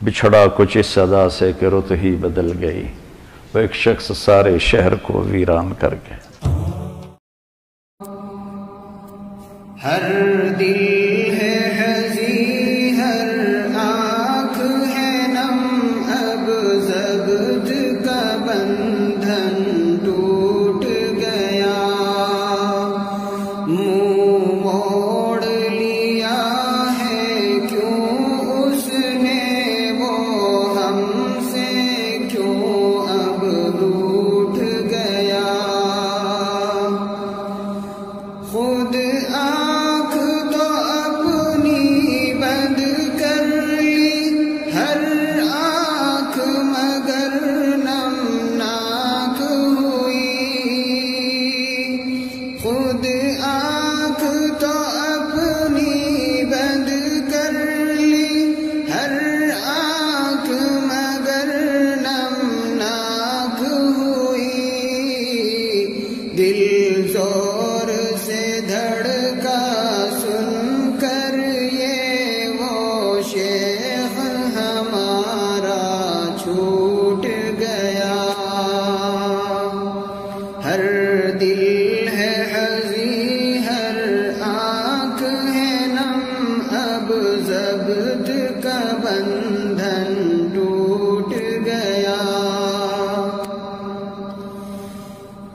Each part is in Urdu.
بچھڑا کچھ اس صدا سے کہ رت ہی بدل گئی، وہ ایک شخص سارے شہر کو ویران کر گیا۔ ہر دل ہے ہزی، ہر آنکھ ہے نم، اب ضبط کا بندھن ٹوٹ گیا، منہ موڑ لیا ہے کیوں اس نے وہ ہم سے، کیوں اب روٹھ گیا، خود آنکھ تو اپنی بند کر لی، ہر آنکھ مگر نمناک ہوئی، خود آنکھ تو اپنی بند کر لی، ہر آنکھ مگر نمناک ہوئی، دل زور سے دھڑکا سن کر یہ وہ شیخ ہمارا چھوٹ گیا، ہر دل ہے ہزی، ہر آنکھ ہے نم، اب ضبط کا بندھن ٹوٹ گیا،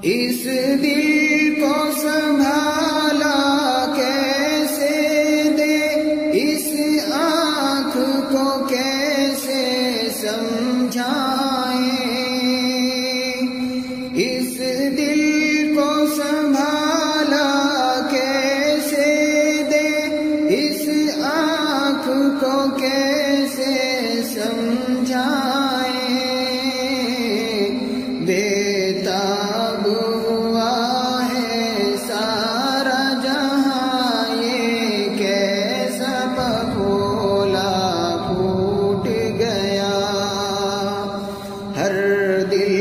اس دل کو سنبھالا کیسے دے، اس آنکھ کو کیسے سمجھائیں، اس دل کو سنبھالا کیسے دے، اس آنکھ کو کیسے سمجھائیں، بےتاب ہوا ہے سارا جہاں، یہ کیسا پھولا پھوٹ گیا، ہر دل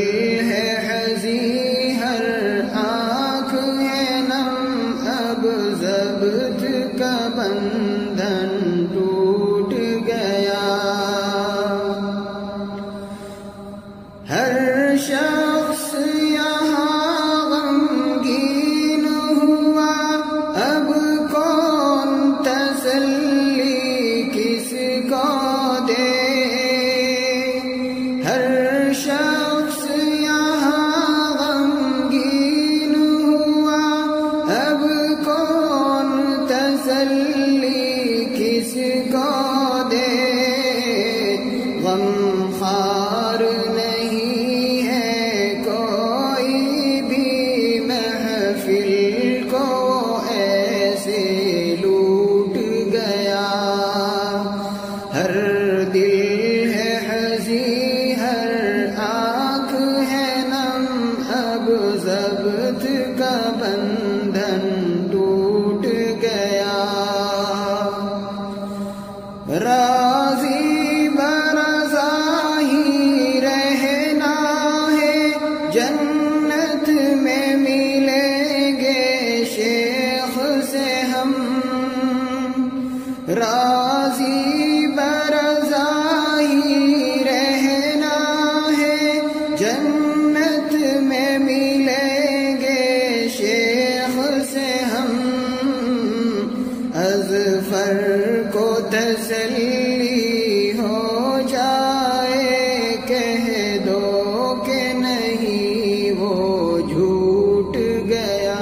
ہے ہزی، ہر آنکھ ہے نم، اب ضبط کا بندھن ٹوٹ گیا، ہر شخص یہاں غمگین ہوا، اب کون تسلی کس کو دے، ہر شخص یہاں غمگین ہوا، اب کون تسلی کس کو دے، غم خوار نہیں ہے کوئی بھی محفل کو ایسے لوٹ گیا، ہر دل ہے ہزی، ہر آنکھ ہے نم، اب ضبط کا بندھن ٹوٹ گیا، راضی برضا ہی رہنا ہے، جنت میں ملیں گے شیخ سے ہم، راضی برضا ہی رہنا ہے، جنت میں ملیں گے شیخ سے ہم، اظفر کو تسلی ہو جائے، کہہ دو کہ نہیں وہ جھوٹ گیا،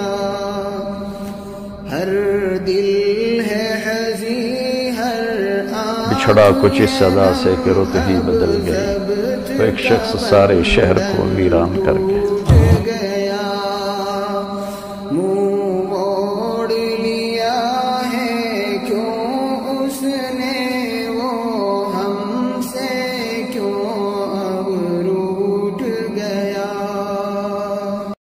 ہر دل ہے ہزی، ہر آنکھ بچھڑا کچھ اس صدا سے کہ رت ہی بدل گئی، وہ ایک شخص سارے شہر کو ویران کر گیا۔